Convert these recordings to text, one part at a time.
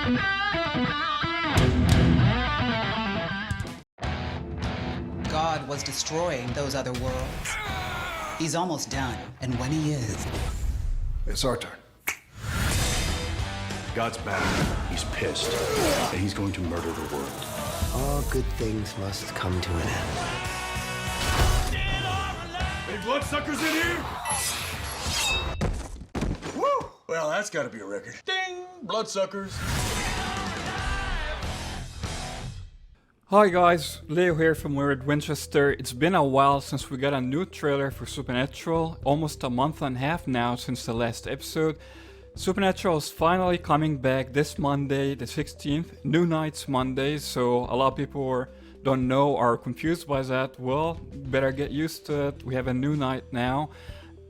God was destroying those other worlds. He's almost done, and when he is... It's our turn. God's back. He's pissed. And he's going to murder the world. All good things must come to an end. Any bloodsuckers in here? Woo! Well, that's gotta be a record. Ding! Bloodsuckers. Hi guys, Leo here from Winchester. It's been a while since we got a new trailer for Supernatural, almost a month and a half now since the last episode. Supernatural is finally coming back this Monday, the 16th, New Night's Monday, so a lot of people don't know or are confused by that. Well, better get used to it, we have a new night now.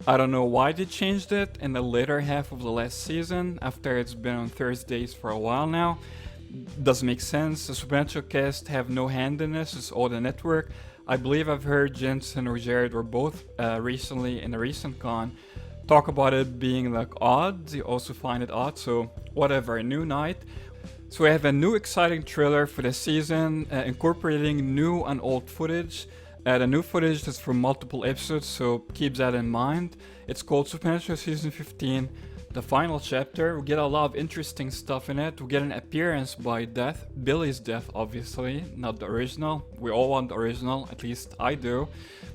I don't know why they changed it in the later half of the last season, after it's been on Thursdays for a while now. Doesn't make sense. The Supernatural cast have no hand in this, it's all the network. I believe I've heard Jensen or Jared or both recently in a recent con talk about it being like odd. They also find it odd, so whatever, a new night. So we have a new exciting trailer for the season incorporating new and old footage. The new footage is from multiple episodes, so keep that in mind. It's called Supernatural Season 15. The final chapter. We get a lot of interesting stuff in it. We get an appearance by Death, Billy's death obviously, not the original. We all want the original, at least I do.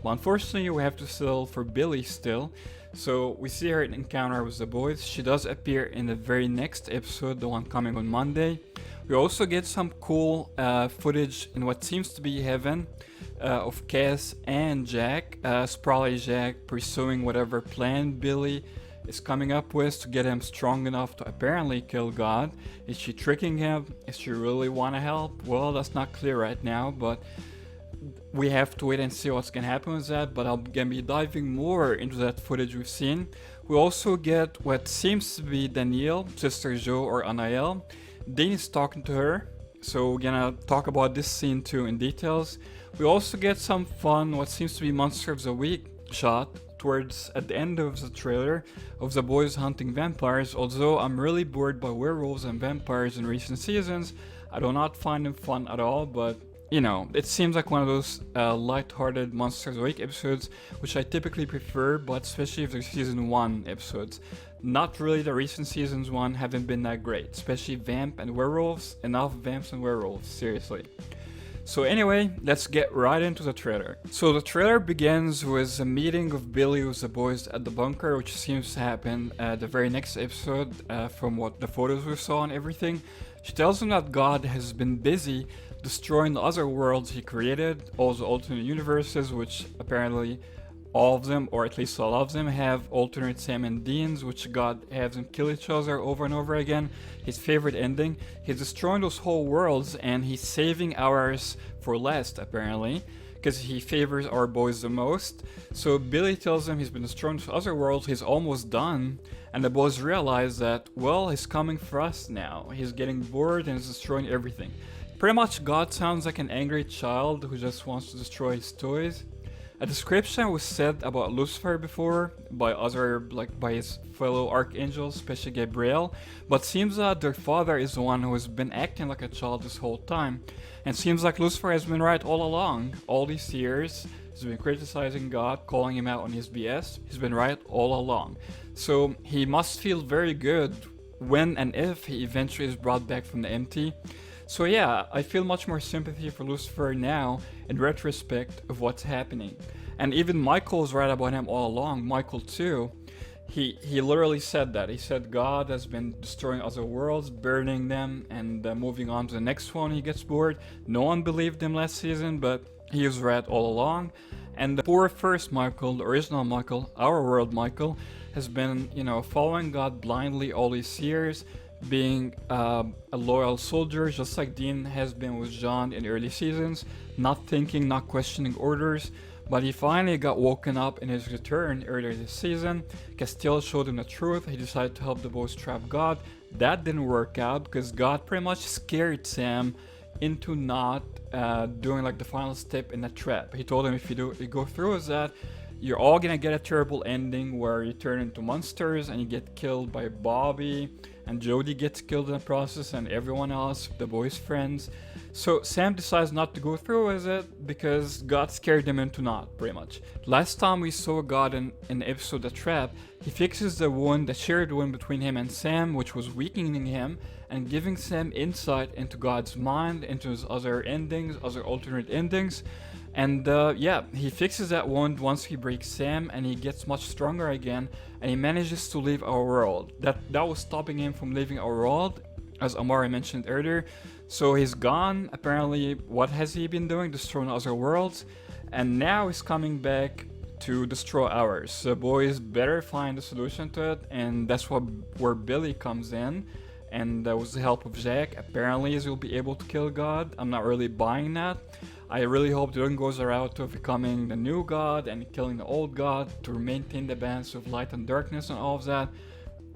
But unfortunately we have to settle for Billy still. So we see her in Encounter with the Boys. She does appear in the very next episode, the one coming on Monday. We also get some cool footage in what seems to be heaven of Cass and Jack. Sprawly Jack pursuing whatever plan Billy is coming up with to get him strong enough to apparently kill God. Is she tricking him? Is she really want to help? Well, that's not clear right now, but we have to wait and see what's gonna happen with that. But I'm gonna be diving more into that footage we've seen. We also get what seems to be Danielle, Sister Jo or Anael. Dean is talking to her, so we're gonna talk about this scene too in details. We also get some fun, what seems to be Monster of the Week shot towards at the end of the trailer of the boys hunting vampires. Although I'm really bored by werewolves and vampires in recent seasons, I do not find them fun at all, but you know, it seems like one of those light-hearted Monsters of the Week episodes, which I typically prefer, but especially if they're season 1 episodes. Not really the recent seasons 1 haven't been that great, especially vamp and werewolves. Enough vamps and werewolves, seriously. So anyway, let's get right into the trailer. So the trailer begins with a meeting of Billy with the boys at the bunker, which seems to happen the very next episode from what the photos we saw and everything. She tells him that God has been busy destroying the other worlds he created, all the alternate universes, which apparently all of them, or at least a lot of them, have alternate Sam and Deans, which God has them kill each other over and over again. His favorite ending. He's destroying those whole worlds and he's saving ours for last, apparently, because he favors our boys the most. So Billy tells him he's been destroying those other worlds, he's almost done, and the boys realize that, well, he's coming for us now. He's getting bored and he's destroying everything. Pretty much God sounds like an angry child who just wants to destroy his toys. A description was said about Lucifer before by his fellow archangels, especially Gabriel, but seems that their father is the one who has been acting like a child this whole time, and seems like Lucifer has been right all along. All these years, he's been criticizing God, calling him out on his BS. He's been right all along. So he must feel very good when and if he eventually is brought back from the empty. So yeah, I feel much more sympathy for Lucifer now in retrospect of what's happening. And even Michael was right about him all along. Michael too, he literally said that. He said God has been destroying other worlds, burning them, and moving on to the next one he gets bored. No one believed him last season, but he was right all along. And the poor first Michael, the original Michael, our world Michael, has been, you know, following God blindly all these years, being a loyal soldier, just like Dean has been with John in early seasons, not thinking, not questioning orders. But he finally got woken up in his return earlier this season. Castiel showed him the truth. He decided to help the boys trap God. That didn't work out because God pretty much scared Sam into not doing like the final step in the trap. He told him if you go through with that, you're all gonna get a terrible ending where you turn into monsters and you get killed by Bobby, and Jody gets killed in the process, and everyone else, the boys' friends. So Sam decides not to go through with it because God scared him into not, pretty much. Last time we saw God in the episode The Trap, he fixes the wound, the shared wound between him and Sam, which was weakening him and giving Sam insight into God's mind, into his other endings, other alternate endings. And yeah, he fixes that wound once he breaks Sam, and he gets much stronger again, and he manages to leave our world. That was stopping him from leaving our world, as Amari mentioned earlier. So he's gone. Apparently, what has he been doing? Destroying other worlds. And now he's coming back to destroy ours. So boys better find a solution to it, and that's where Billy comes in. And with the help of Jack, apparently he'll be able to kill God. I'm not really buying that. I really hope Dylan goes around to becoming the new God and killing the old God to maintain the balance of light and darkness and all of that.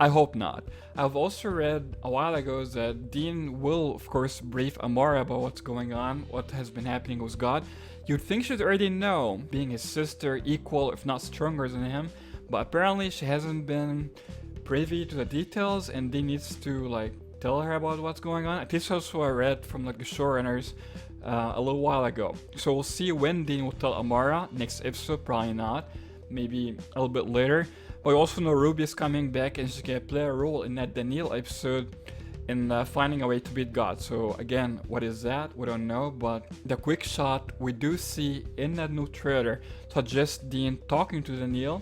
I hope not. I've also read a while ago that Dean will, of course, brief Amara about what's going on, what has been happening with God. You'd think she'd already know, being his sister, equal if not stronger than him, but apparently she hasn't been privy to the details, and Dean needs to tell her about what's going on. At least that's what I read from the showrunners a little while ago. So we'll see when Dean will tell Amara. Next episode, probably not. Maybe a little bit later. But we also know Ruby is coming back, and she's gonna play a role in that Daniel episode in finding a way to beat God. So again, what is that? We don't know, but the quick shot we do see in that new trailer suggests Dean talking to Daniel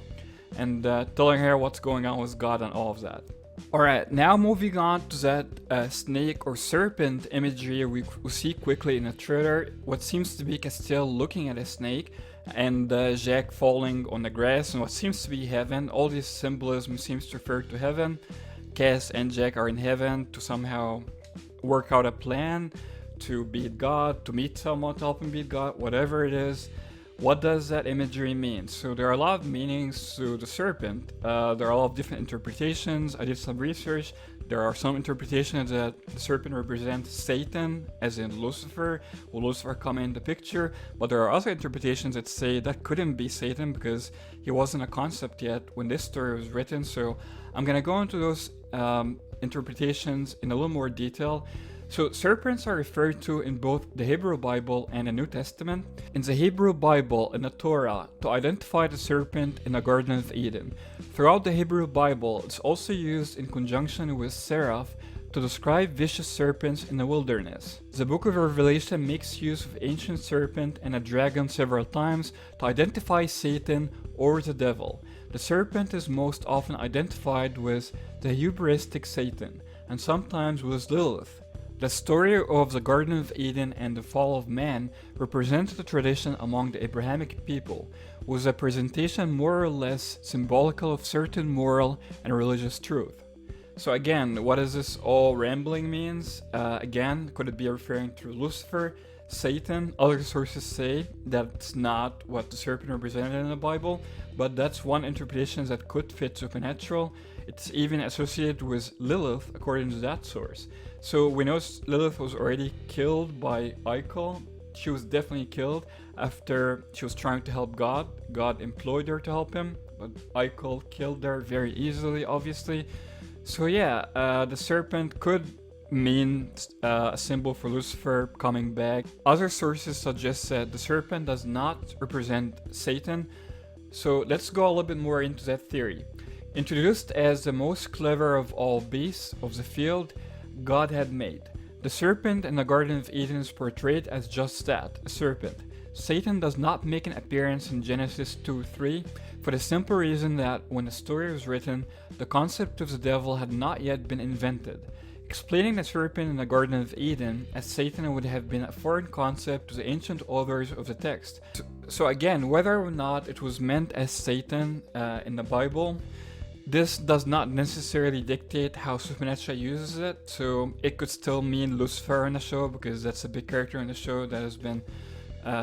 and telling her what's going on with God and all of that. Alright, now moving on to that snake or serpent imagery we see quickly in the trailer. What seems to be Castile looking at a snake, and Jack falling on the grass, and what seems to be heaven. All this symbolism seems to refer to heaven. Cass and Jack are in heaven to somehow work out a plan to beat God, to meet someone to help him beat God, whatever it is. What does that imagery mean? So there are a lot of meanings to the serpent. There are a lot of different interpretations. I did some research. There are some interpretations that the serpent represents Satan, as in Lucifer. Will Lucifer come in the picture? But there are other interpretations that say that couldn't be Satan because he wasn't a concept yet when this story was written. So I'm gonna go into those interpretations in a little more detail. So serpents are referred to in both the Hebrew Bible and the New Testament. In the Hebrew Bible, in the Torah, to identify the serpent in the Garden of Eden. Throughout the Hebrew Bible, it's also used in conjunction with seraph to describe vicious serpents in the wilderness. The Book of Revelation makes use of ancient serpent and a dragon several times to identify Satan or the devil. The serpent is most often identified with the hubristic Satan, and sometimes with Lilith. The story of the Garden of Eden and the fall of man represents the tradition among the Abrahamic people, with a presentation more or less symbolical of certain moral and religious truth. So again, what does this all rambling means? Again, could it be referring to Lucifer, Satan? Other sources say that's not what the serpent represented in the Bible, but that's one interpretation that could fit supernatural. It's even associated with Lilith, according to that source. So we know Lilith was already killed by Ackles. She was definitely killed after she was trying to help God. God employed her to help him, but Ackles killed her very easily, obviously. So yeah, the serpent could mean a symbol for Lucifer coming back. Other sources suggest that the serpent does not represent Satan. So let's go a little bit more into that theory. Introduced as the most clever of all beasts of the field God had made, the serpent in the Garden of Eden is portrayed as just that, a serpent. Satan does not make an appearance in Genesis 2:3 for the simple reason that when the story was written, the concept of the devil had not yet been invented. Explaining the serpent in the Garden of Eden as Satan would have been a foreign concept to the ancient authors of the text. So again, whether or not it was meant as Satan in the Bible, this does not necessarily dictate how Supernatural uses it. So it could still mean Lucifer in the show, because that's a big character in the show that has been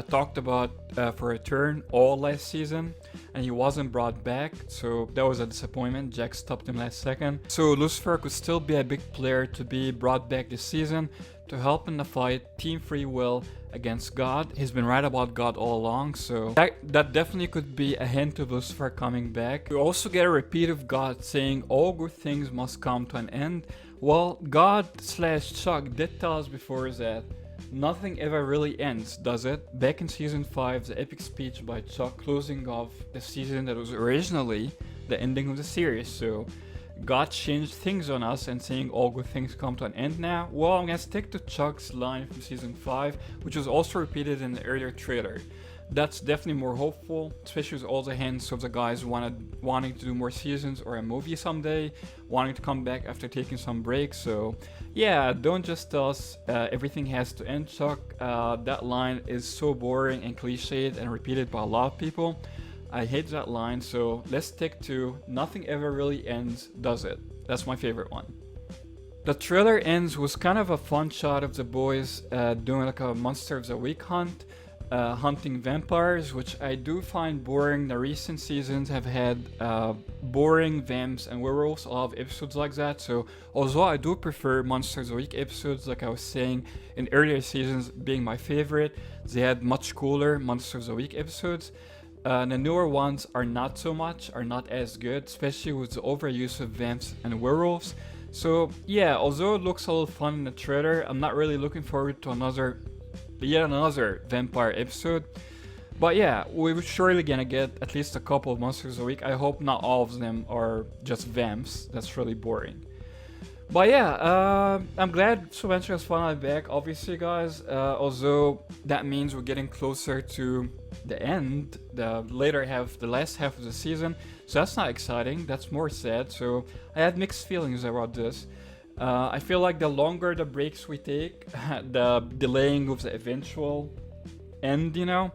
talked about for a turn all last season, and he wasn't brought back, so that was a disappointment. Jack stopped him last second. So Lucifer could still be a big player to be brought back this season to help in the fight Team Free Will against God. He's been right about God all along, so that definitely could be a hint of Lucifer coming back. We also get a repeat of God saying all good things must come to an end. Well, God/Chuck did tell us before that nothing ever really ends, does it? Back in season 5, the epic speech by Chuck closing off the season that was originally the ending of the series. So God changed things on us and saying all good things come to an end now. Well, I'm gonna stick to Chuck's line from season 5, which was also repeated in the earlier trailer. That's definitely more hopeful, especially with all the hints of the guys wanting to do more seasons or a movie someday, wanting to come back after taking some breaks. So yeah, don't just tell us everything has to end, Chuck. That line is so boring and cliched and repeated by a lot of people. I hate that line, so let's stick to nothing ever really ends, does it? That's my favorite one. The trailer ends with kind of a fun shot of the boys doing like a Monster of the Week hunt. Hunting vampires, which I do find boring. The recent seasons have had boring vamps and werewolves, a lot of episodes like that. So although I do prefer Monsters of the Week episodes, like I was saying in earlier seasons being my favorite, they had much cooler Monsters of the Week episodes. The newer ones are not so much, are not as good, especially with the overuse of vamps and werewolves. So yeah, although it looks a little fun in the trailer, I'm not really looking forward to yet another vampire episode. But yeah, we're surely gonna get at least a couple of monsters a week. I hope not all of them are just vamps. That's really boring. But yeah, I'm glad Sylvester is finally back, obviously, guys. Although that means we're getting closer to the end, the last half of the season. So that's not exciting. That's more sad. So I had mixed feelings about this. I feel like the longer the breaks we take, the delaying of the eventual end, you know.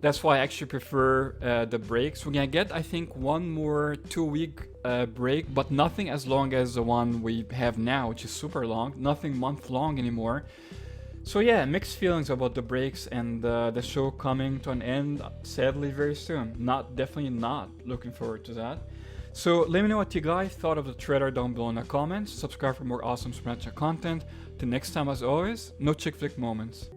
That's why I actually prefer the breaks. We're gonna get, I think, one more 2-week break, but nothing as long as the one we have now, which is super long. Nothing month-long anymore. So yeah, mixed feelings about the breaks and the show coming to an end, sadly, very soon. Definitely not looking forward to that. So let me know what you guys thought of the trailer down below in the comments. Subscribe for more awesome Supernatural content. Till next time, as always, no chick flick moments.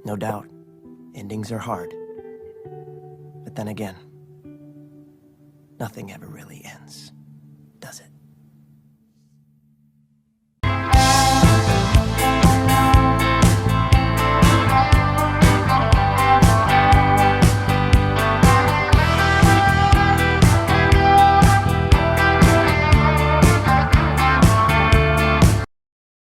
No doubt, endings are hard. But then again, nothing ever really ends.